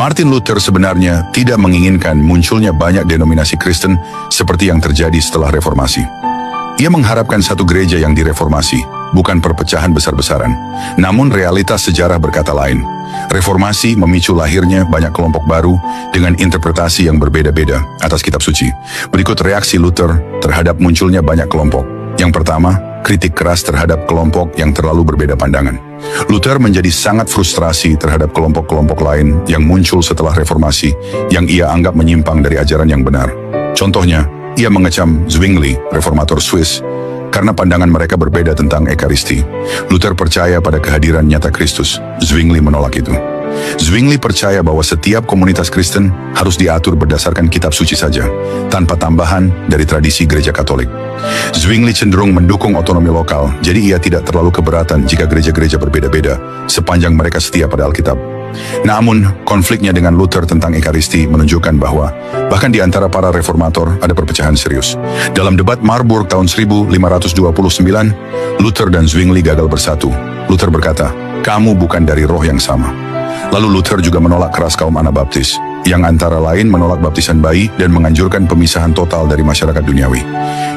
Martin Luther sebenarnya tidak menginginkan munculnya banyak denominasi Kristen seperti yang terjadi setelah reformasi. Ia mengharapkan satu gereja yang direformasi, bukan perpecahan besar-besaran. Namun realitas sejarah berkata lain. Reformasi memicu lahirnya banyak kelompok baru dengan interpretasi yang berbeda-beda atas kitab suci. Berikut reaksi Luther terhadap munculnya banyak kelompok. Yang pertama, kritik keras terhadap kelompok yang terlalu berbeda pandangan. Luther menjadi sangat frustrasi terhadap kelompok-kelompok lain yang muncul setelah reformasi yang ia anggap menyimpang dari ajaran yang benar. Contohnya, ia mengecam Zwingli, reformator Swiss, karena pandangan mereka berbeda tentang Ekaristi. Luther percaya pada kehadiran nyata Kristus. Zwingli menolak itu. Zwingli percaya bahwa setiap komunitas Kristen harus diatur berdasarkan kitab suci saja, tanpa tambahan dari tradisi gereja Katolik. Zwingli cenderung mendukung otonomi lokal, jadi ia tidak terlalu keberatan jika gereja-gereja berbeda-beda sepanjang mereka setia pada Alkitab. Namun, konfliknya dengan Luther tentang Ekaristi menunjukkan bahwa bahkan di antara para reformator ada perpecahan serius. Dalam debat Marburg tahun 1529, Luther dan Zwingli gagal bersatu. Luther berkata, "Kamu bukan dari roh yang sama." Lalu Luther juga menolak keras kaum Anabaptis, yang antara lain menolak baptisan bayi dan menganjurkan pemisahan total dari masyarakat duniawi.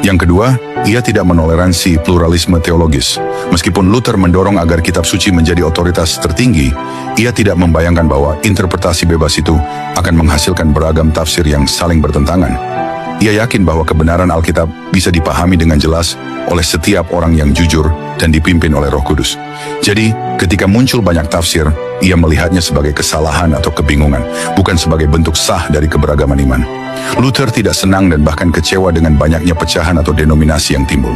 Yang kedua, ia tidak menoleransi pluralisme teologis. Meskipun Luther mendorong agar kitab suci menjadi otoritas tertinggi, ia tidak membayangkan bahwa interpretasi bebas itu akan menghasilkan beragam tafsir yang saling bertentangan. Ia yakin bahwa kebenaran Alkitab bisa dipahami dengan jelas oleh setiap orang yang jujur dan dipimpin oleh Roh Kudus. Jadi, ketika muncul banyak tafsir, ia melihatnya sebagai kesalahan atau kebingungan, bukan sebagai bentuk sah dari keberagaman iman. Luther tidak senang dan bahkan kecewa dengan banyaknya pecahan atau denominasi yang timbul.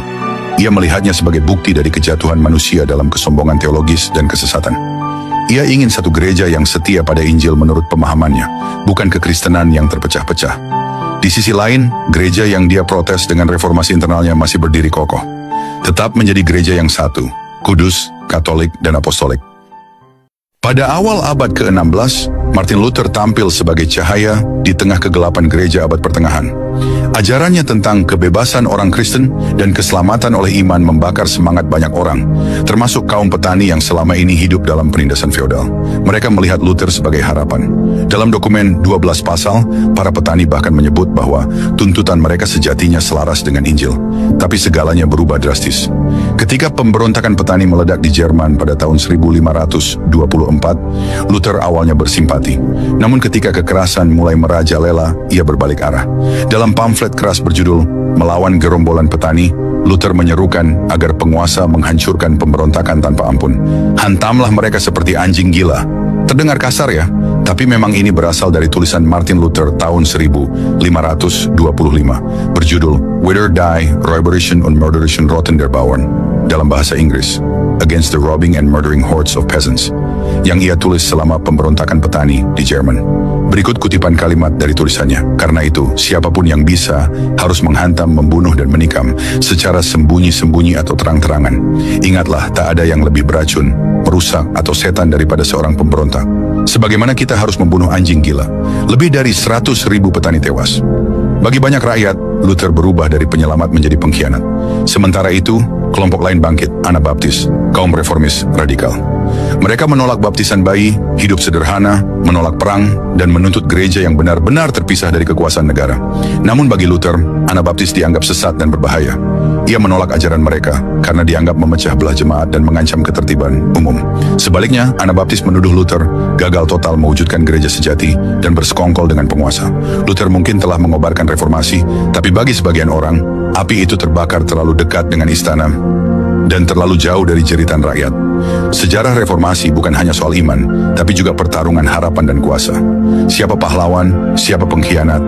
Ia melihatnya sebagai bukti dari kejatuhan manusia dalam kesombongan teologis dan kesesatan. Ia ingin satu gereja yang setia pada Injil menurut pemahamannya, bukan kekristenan yang terpecah-pecah. Di sisi lain, gereja yang dia protes dengan reformasi internalnya masih berdiri kokoh. Tetap menjadi gereja yang satu, kudus, katolik, dan apostolik. Pada awal abad ke-16, Martin Luther tampil sebagai cahaya di tengah kegelapan gereja abad pertengahan. Ajarannya tentang kebebasan orang Kristen dan keselamatan oleh iman membakar semangat banyak orang, termasuk kaum petani yang selama ini hidup dalam penindasan feodal. Mereka melihat Luther sebagai harapan. Dalam dokumen 12 pasal, para petani bahkan menyebut bahwa tuntutan mereka sejatinya selaras dengan Injil, tapi segalanya berubah drastis. Ketika pemberontakan petani meledak di Jerman pada tahun 1524, Luther awalnya bersimpati. Namun ketika kekerasan mulai merajalela, ia berbalik arah. Dalam pamflet keras berjudul Melawan Gerombolan Petani, Luther menyerukan agar penguasa menghancurkan pemberontakan tanpa ampun. Hantamlah mereka seperti anjing gila. Terdengar kasar ya, tapi memang ini berasal dari tulisan Martin Luther tahun 1525 berjudul Wither Die, Räuberischen und Mörderischen Rotten der Bauern dalam bahasa Inggris, Against the Robbing and Murdering Hordes of Peasants, yang ia tulis selama pemberontakan petani di Jerman. Berikut kutipan kalimat dari tulisannya. Karena itu, siapapun yang bisa harus menghantam, membunuh, dan menikam secara sembunyi-sembunyi atau terang-terangan. Ingatlah, tak ada yang lebih beracun, merusak, atau setan daripada seorang pemberontak. Sebagaimana kita harus membunuh anjing gila. Lebih dari 100.000 petani tewas. Bagi banyak rakyat, Luther berubah dari penyelamat menjadi pengkhianat. Sementara itu, kelompok lain bangkit, Anabaptis, kaum reformis radikal. Mereka menolak baptisan bayi, hidup sederhana, menolak perang, dan menuntut gereja yang benar-benar terpisah dari kekuasaan negara. Namun bagi Luther, Anabaptis dianggap sesat dan berbahaya. Ia menolak ajaran mereka karena dianggap memecah belah jemaat dan mengancam ketertiban umum. Sebaliknya, Anabaptis menuduh Luther gagal total mewujudkan gereja sejati dan bersekongkol dengan penguasa. Luther mungkin telah mengobarkan reformasi, tapi bagi sebagian orang, api itu terbakar terlalu dekat dengan istana dan terlalu jauh dari jeritan rakyat. Sejarah reformasi bukan hanya soal iman, tapi juga pertarungan harapan dan kuasa. Siapa pahlawan, siapa pengkhianat,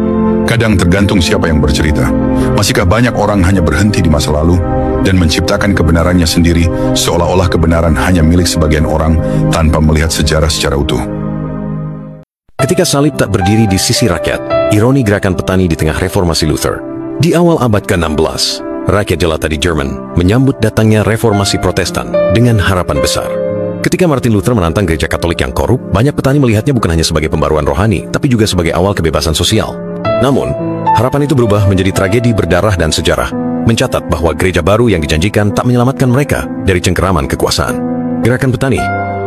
kadang tergantung siapa yang bercerita. Masihkah banyak orang hanya berhenti di masa lalu dan menciptakan kebenarannya sendiri, seolah-olah kebenaran hanya milik sebagian orang tanpa melihat sejarah secara utuh? Ketika salib tak berdiri di sisi rakyat, ironi gerakan petani di tengah reformasi Luther. Di awal abad ke-16, rakyat jelata di Jerman menyambut datangnya reformasi Protestan dengan harapan besar. Ketika Martin Luther menantang gereja Katolik yang korup, banyak petani melihatnya bukan hanya sebagai pembaruan rohani, tapi juga sebagai awal kebebasan sosial. Namun, harapan itu berubah menjadi tragedi berdarah dan sejarah, mencatat bahwa gereja baru yang dijanjikan tak menyelamatkan mereka dari cengkeraman kekuasaan. Gerakan petani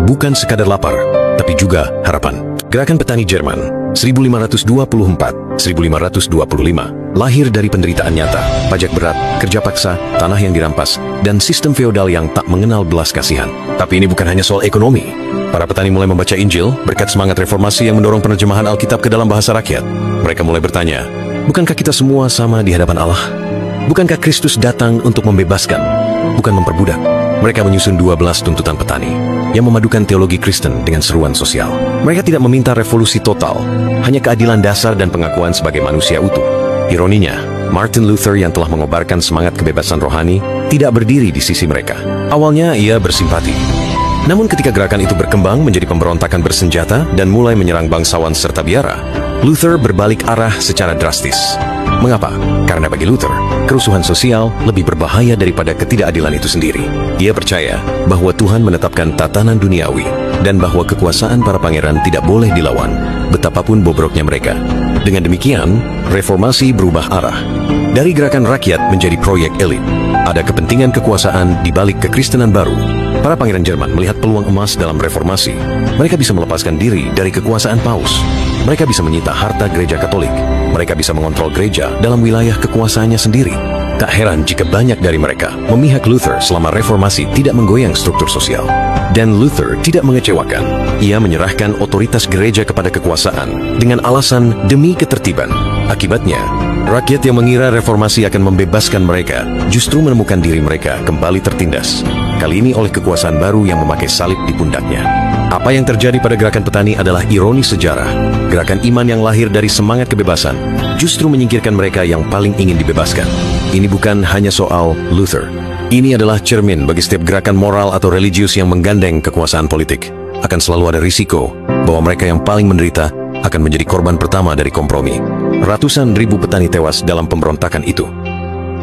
bukan sekadar lapar, tapi juga harapan. Gerakan petani Jerman 1524-1525 lahir dari penderitaan nyata, pajak berat, kerja paksa, tanah yang dirampas, dan sistem feodal yang tak mengenal belas kasihan. Tapi ini bukan hanya soal ekonomi. Para petani mulai membaca Injil berkat semangat reformasi yang mendorong penerjemahan Alkitab ke dalam bahasa rakyat. Mereka mulai bertanya, bukankah kita semua sama di hadapan Allah? Bukankah Kristus datang untuk membebaskan, bukan memperbudak? Mereka menyusun 12 tuntutan petani yang memadukan teologi Kristen dengan seruan sosial. Mereka tidak meminta revolusi total, hanya keadilan dasar dan pengakuan sebagai manusia utuh. Ironinya, Martin Luther yang telah mengobarkan semangat kebebasan rohani tidak berdiri di sisi mereka. Awalnya ia bersimpati. Namun ketika gerakan itu berkembang menjadi pemberontakan bersenjata dan mulai menyerang bangsawan serta biara, Luther berbalik arah secara drastis. Mengapa? Karena bagi Luther, kerusuhan sosial lebih berbahaya daripada ketidakadilan itu sendiri. Ia percaya bahwa Tuhan menetapkan tatanan duniawi dan bahwa kekuasaan para pangeran tidak boleh dilawan, betapapun bobroknya mereka. Dengan demikian, reformasi berubah arah. Dari gerakan rakyat menjadi proyek elit. Ada kepentingan kekuasaan di balik kekristenan baru. Para pangeran Jerman melihat peluang emas dalam reformasi. Mereka bisa melepaskan diri dari kekuasaan paus. Mereka bisa menyita harta gereja Katolik. Mereka bisa mengontrol gereja dalam wilayah kekuasaannya sendiri. Tak heran jika banyak dari mereka memihak Luther selama reformasi tidak menggoyang struktur sosial. Dan Luther tidak mengecewakan. Ia menyerahkan otoritas gereja kepada kekuasaan dengan alasan demi ketertiban. Akibatnya, rakyat yang mengira reformasi akan membebaskan mereka justru menemukan diri mereka kembali tertindas. Kali ini oleh kekuasaan baru yang memakai salib di pundaknya. Apa yang terjadi pada gerakan petani adalah ironi sejarah. Gerakan iman yang lahir dari semangat kebebasan justru menyingkirkan mereka yang paling ingin dibebaskan. Ini bukan hanya soal Luther. Ini adalah cermin bagi setiap gerakan moral atau religius yang menggandeng kekuasaan politik. Akan selalu ada risiko bahwa mereka yang paling menderita akan menjadi korban pertama dari kompromi. Ratusan ribu petani tewas dalam pemberontakan itu.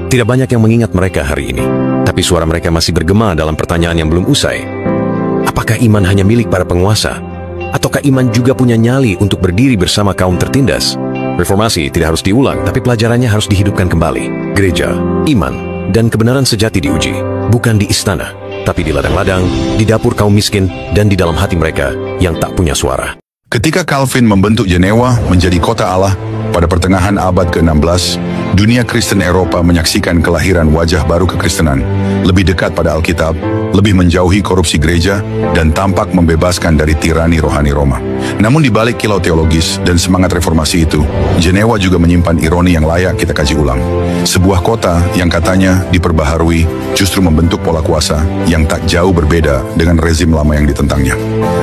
Tidak banyak yang mengingat mereka hari ini, tapi suara mereka masih bergema dalam pertanyaan yang belum usai. Apakah iman hanya milik para penguasa? Ataukah iman juga punya nyali untuk berdiri bersama kaum tertindas? Reformasi tidak harus diulang, tapi pelajarannya harus dihidupkan kembali. Gereja, iman, dan kebenaran sejati diuji, bukan di istana, tapi di ladang-ladang, di dapur kaum miskin, dan di dalam hati mereka yang tak punya suara. Ketika Calvin membentuk Jenewa menjadi kota Allah pada pertengahan abad ke-16, dunia Kristen Eropa menyaksikan kelahiran wajah baru kekristenan, lebih dekat pada Alkitab, lebih menjauhi korupsi gereja, dan tampak membebaskan dari tirani rohani Roma. Namun di balik kilau teologis dan semangat reformasi itu, Jenewa juga menyimpan ironi yang layak kita kaji ulang. Sebuah kota yang katanya diperbaharui justru membentuk pola kuasa yang tak jauh berbeda dengan rezim lama yang ditentangnya.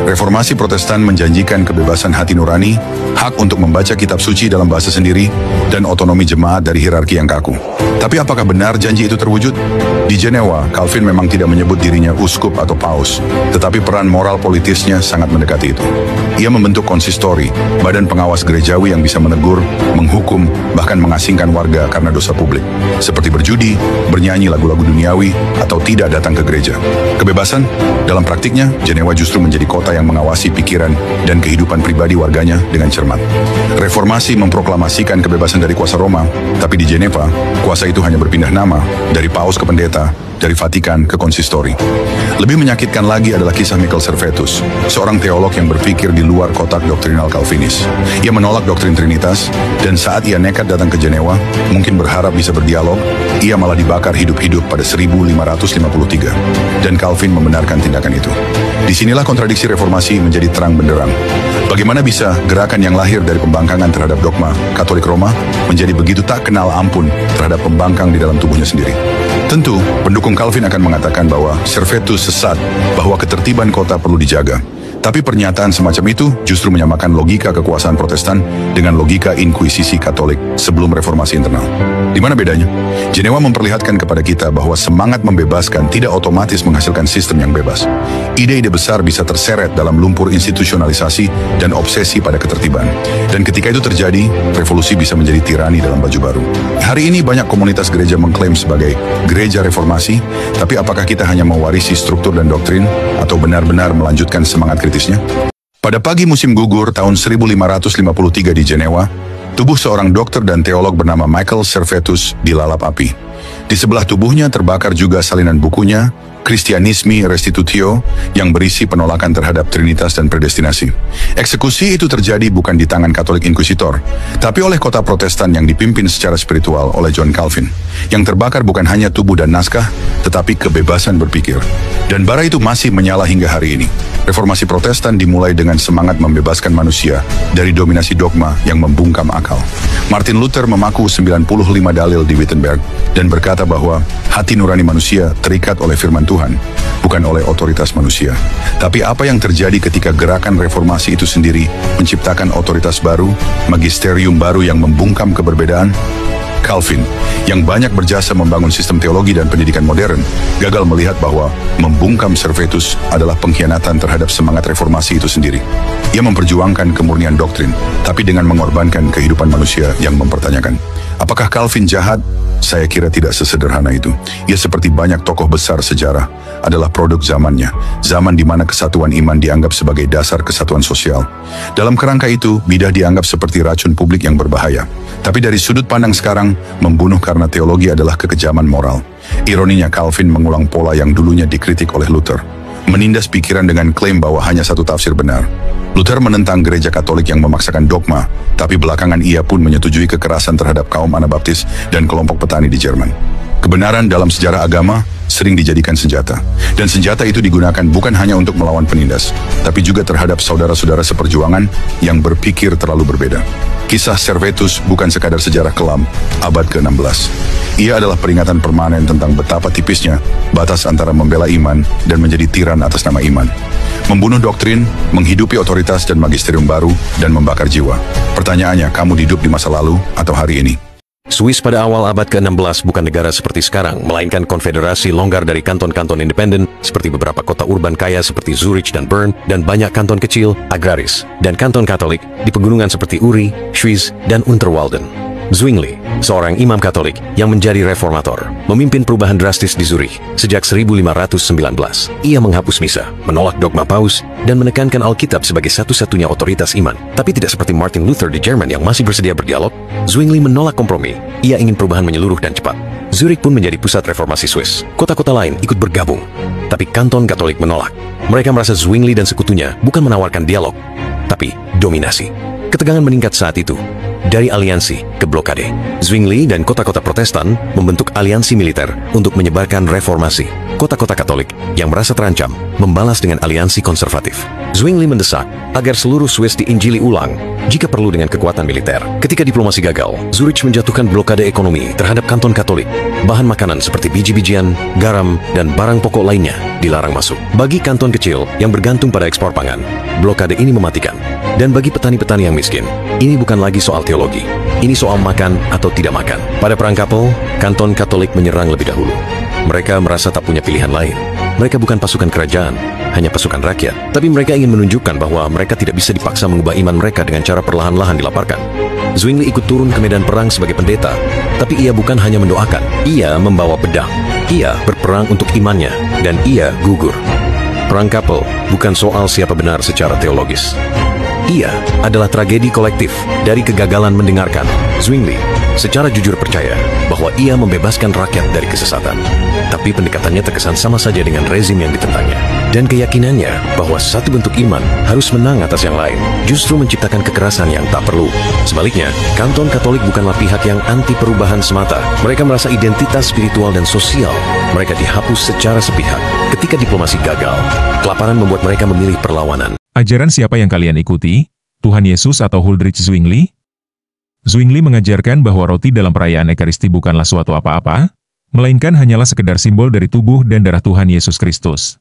Reformasi Protestan menjanjikan kebebasan hati nurani, hak untuk membaca kitab suci dalam bahasa sendiri, dan otonomi jemaat dari hierarki yang kaku. Tapi apakah benar janji itu terwujud? Di Jenewa, Calvin memang tidak menyebut dirinya uskup atau paus, tetapi peran moral politisnya sangat mendekati itu. Ia membentuk konsistori, badan pengawas gerejawi yang bisa menegur, menghukum, bahkan mengasingkan warga karena dosa publik, seperti berjudi, bernyanyi lagu-lagu duniawi, atau tidak datang ke gereja. Kebebasan? Dalam praktiknya, Jenewa justru menjadi kota yang mengawasi pikiran dan kehidupan pribadi warganya dengan cermat. Reformasi memproklamasikan kebebasan dari kuasa Roma, tapi di Jenewa, kuasa itu hanya berpindah nama dari paus ke pendeta, dari Vatikan ke konsistori. Lebih menyakitkan lagi adalah kisah Michael Servetus, seorang teolog yang berpikir di luar kotak doktrinal Calvinis. Ia menolak doktrin Trinitas, dan saat ia nekat datang ke Jenewa, mungkin berharap bisa berdialog, ia malah dibakar hidup-hidup pada 1553. Dan Calvin membenarkan tindakan itu. Disinilah kontradiksi reformasi menjadi terang benderang. Bagaimana bisa gerakan yang lahir dari pembangkangan terhadap dogma Katolik Roma menjadi begitu tak kenal ampun terhadap pembangkang di dalam tubuhnya sendiri? Tentu, pendukung Calvin akan mengatakan bahwa Servetus sesat, bahwa ketertiban kota perlu dijaga. Tapi pernyataan semacam itu justru menyamakan logika kekuasaan Protestan dengan logika inkuisisi Katolik sebelum reformasi internal. Di mana bedanya? Jenewa memperlihatkan kepada kita bahwa semangat membebaskan tidak otomatis menghasilkan sistem yang bebas. Ide-ide besar bisa terseret dalam lumpur institusionalisasi dan obsesi pada ketertiban. Dan ketika itu terjadi, revolusi bisa menjadi tirani dalam baju baru. Hari ini banyak komunitas gereja mengklaim sebagai gereja reformasi, tapi apakah kita hanya mewarisi struktur dan doktrin atau benar-benar melanjutkan semangat kritisnya? Pada pagi musim gugur tahun 1553 di Jenewa, tubuh seorang dokter dan teolog bernama Michael Servetus dilalap api. Di sebelah tubuhnya terbakar juga salinan bukunya, Christianisme Restitutio, yang berisi penolakan terhadap Trinitas dan predestinasi. Eksekusi itu terjadi bukan di tangan Katolik Inkuisitor, tapi oleh kota Protestan yang dipimpin secara spiritual oleh John Calvin. Yang terbakar bukan hanya tubuh dan naskah, tetapi kebebasan berpikir. Dan bara itu masih menyala hingga hari ini. Reformasi Protestan dimulai dengan semangat membebaskan manusia dari dominasi dogma yang membungkam akal. Martin Luther memaku 95 dalil di Wittenberg dan berkata bahwa hati nurani manusia terikat oleh firman Tuhan, bukan oleh otoritas manusia. Tapi apa yang terjadi ketika gerakan reformasi itu sendiri menciptakan otoritas baru, magisterium baru yang membungkam keberbedaan? Calvin, yang banyak berjasa membangun sistem teologi dan pendidikan modern, gagal melihat bahwa membungkam Servetus adalah pengkhianatan terhadap semangat reformasi itu sendiri. Ia memperjuangkan kemurnian doktrin, tapi dengan mengorbankan kehidupan manusia yang mempertanyakan. Apakah Calvin jahat? Saya kira tidak sesederhana itu. Ia seperti banyak tokoh besar sejarah, adalah produk zamannya, zaman di mana kesatuan iman dianggap sebagai dasar kesatuan sosial. Dalam kerangka itu, bidah dianggap seperti racun publik yang berbahaya. Tapi dari sudut pandang sekarang, membunuh karena teologi adalah kekejaman moral. Ironinya, Calvin mengulang pola yang dulunya dikritik oleh Luther, menindas pikiran dengan klaim bahwa hanya satu tafsir benar. Luther menentang gereja Katolik yang memaksakan dogma, tapi belakangan ia pun menyetujui kekerasan terhadap kaum Anabaptis dan kelompok petani di Jerman. Kebenaran dalam sejarah agama sering dijadikan senjata, dan senjata itu digunakan bukan hanya untuk melawan penindas, tapi juga terhadap saudara-saudara seperjuangan yang berpikir terlalu berbeda. Kisah Servetus bukan sekadar sejarah kelam abad ke-16. Ia adalah peringatan permanen tentang betapa tipisnya batas antara membela iman dan menjadi tiran atas nama iman. Membunuh doktrin, menghidupi otoritas dan magisterium baru, dan membakar jiwa. Pertanyaannya, kamu hidup di masa lalu atau hari ini? Swiss pada awal abad ke-16 bukan negara seperti sekarang, melainkan konfederasi longgar dari kanton-kanton independen seperti beberapa kota urban kaya seperti Zurich dan Bern, dan banyak kanton kecil, agraris, dan kanton Katolik di pegunungan seperti Uri, Schwyz, dan Unterwalden. Zwingli, seorang imam Katolik yang menjadi reformator, memimpin perubahan drastis di Zurich sejak 1519. Ia menghapus misa, menolak dogma paus, dan menekankan Alkitab sebagai satu-satunya otoritas iman. Tapi tidak seperti Martin Luther di Jerman yang masih bersedia berdialog, Zwingli menolak kompromi. Ia ingin perubahan menyeluruh dan cepat. Zurich pun menjadi pusat reformasi Swiss. Kota-kota lain ikut bergabung, tapi kanton Katolik menolak. Mereka merasa Zwingli dan sekutunya bukan menawarkan dialog, tapi dominasi. Ketegangan meningkat saat itu. Dari aliansi ke blokade, Zwingli dan kota-kota Protestan membentuk aliansi militer untuk menyebarkan reformasi. Kota-kota Katolik yang merasa terancam membalas dengan aliansi konservatif. Zwingli mendesak agar seluruh Swiss diinjili ulang, jika perlu dengan kekuatan militer. Ketika diplomasi gagal, Zurich menjatuhkan blokade ekonomi terhadap kanton Katolik. Bahan makanan seperti biji-bijian, garam, dan barang pokok lainnya dilarang masuk. Bagi kanton kecil yang bergantung pada ekspor pangan, blokade ini mematikan. Dan bagi petani-petani yang miskin, ini bukan lagi soal teologi. Ini soal makan atau tidak makan. Pada Perang Kapel, kanton Katolik menyerang lebih dahulu. Mereka merasa tak punya pilihan lain. Mereka bukan pasukan kerajaan, hanya pasukan rakyat. Tapi mereka ingin menunjukkan bahwa mereka tidak bisa dipaksa mengubah iman mereka dengan cara perlahan-lahan dilaparkan. Zwingli ikut turun ke medan perang sebagai pendeta, tapi ia bukan hanya mendoakan. Ia membawa pedang. Ia berperang untuk imannya, dan ia gugur. Perang Kapel bukan soal siapa benar secara teologis. Ia adalah tragedi kolektif dari kegagalan mendengarkan. Zwingli secara jujur percaya bahwa ia membebaskan rakyat dari kesesatan. Tapi pendekatannya terkesan sama saja dengan rezim yang ditentangnya. Dan keyakinannya bahwa satu bentuk iman harus menang atas yang lain justru menciptakan kekerasan yang tak perlu. Sebaliknya, kanton Katolik bukanlah pihak yang anti perubahan semata. Mereka merasa identitas spiritual dan sosial mereka dihapus secara sepihak. Ketika diplomasi gagal, kelaparan membuat mereka memilih perlawanan. Ajaran siapa yang kalian ikuti? Tuhan Yesus atau Huldrych Zwingli? Zwingli mengajarkan bahwa roti dalam perayaan Ekaristi bukanlah suatu apa-apa, melainkan hanyalah sekedar simbol dari tubuh dan darah Tuhan Yesus Kristus.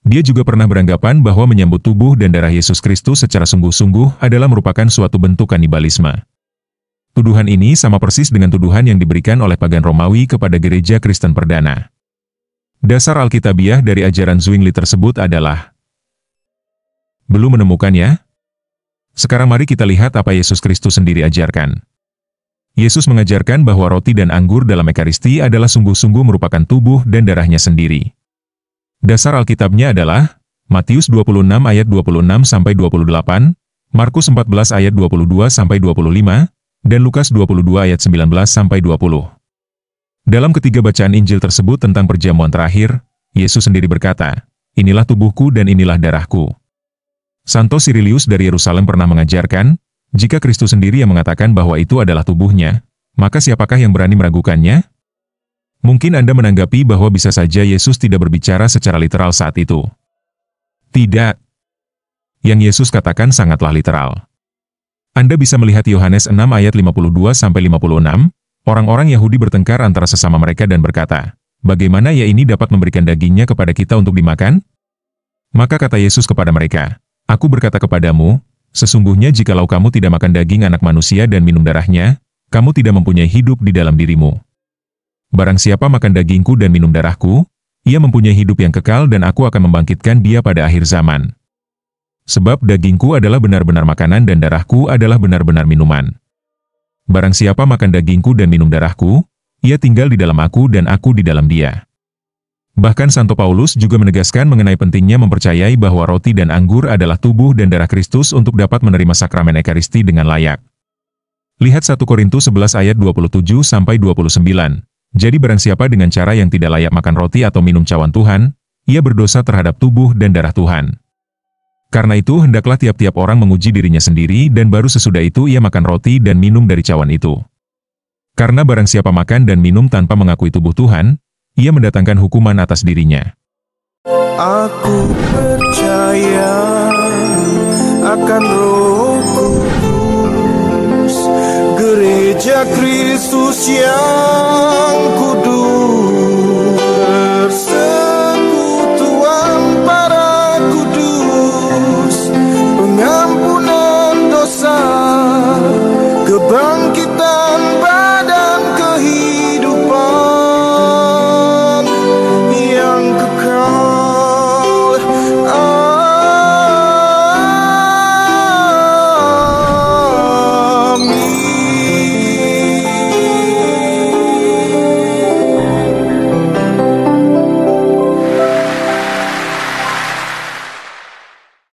Dia juga pernah beranggapan bahwa menyambut tubuh dan darah Yesus Kristus secara sungguh-sungguh adalah merupakan suatu bentuk kanibalisme. Tuduhan ini sama persis dengan tuduhan yang diberikan oleh pagan Romawi kepada gereja Kristen perdana. Dasar Alkitabiah dari ajaran Zwingli tersebut adalah: belum menemukannya? Sekarang mari kita lihat apa Yesus Kristus sendiri ajarkan. Yesus mengajarkan bahwa roti dan anggur dalam Ekaristi adalah sungguh-sungguh merupakan tubuh dan darahnya sendiri. Dasar Alkitabnya adalah Matius 26 ayat 26-28, Markus 14 ayat 22-25, dan Lukas 22 ayat 19-20. Dalam ketiga bacaan Injil tersebut tentang perjamuan terakhir, Yesus sendiri berkata, "Inilah tubuhku dan inilah darahku." Santo Cyrilius dari Yerusalem pernah mengajarkan, jika Kristus sendiri yang mengatakan bahwa itu adalah tubuhnya, maka siapakah yang berani meragukannya? Mungkin Anda menanggapi bahwa bisa saja Yesus tidak berbicara secara literal saat itu. Tidak. Yang Yesus katakan sangatlah literal. Anda bisa melihat Yohanes 6 ayat 52-56, orang-orang Yahudi bertengkar antara sesama mereka dan berkata, "Bagaimana ia ini dapat memberikan dagingnya kepada kita untuk dimakan?" Maka kata Yesus kepada mereka, "Aku berkata kepadamu, sesungguhnya jikalau kamu tidak makan daging anak manusia dan minum darahnya, kamu tidak mempunyai hidup di dalam dirimu. Barang siapa makan dagingku dan minum darahku, ia mempunyai hidup yang kekal dan aku akan membangkitkan dia pada akhir zaman. Sebab dagingku adalah benar-benar makanan dan darahku adalah benar-benar minuman. Barang siapa makan dagingku dan minum darahku, ia tinggal di dalam aku dan aku di dalam dia." Bahkan Santo Paulus juga menegaskan mengenai pentingnya mempercayai bahwa roti dan anggur adalah tubuh dan darah Kristus untuk dapat menerima sakramen Ekaristi dengan layak. Lihat 1 Korintus 11 ayat 27-29. Jadi barang siapa dengan cara yang tidak layak makan roti atau minum cawan Tuhan, ia berdosa terhadap tubuh dan darah Tuhan. Karena itu hendaklah tiap-tiap orang menguji dirinya sendiri dan baru sesudah itu ia makan roti dan minum dari cawan itu. Karena barang siapa makan dan minum tanpa mengakui tubuh Tuhan, ia mendatangkan hukuman atas dirinya. Aku percaya akan Roh Kudus, Gereja Kristus yang kudus.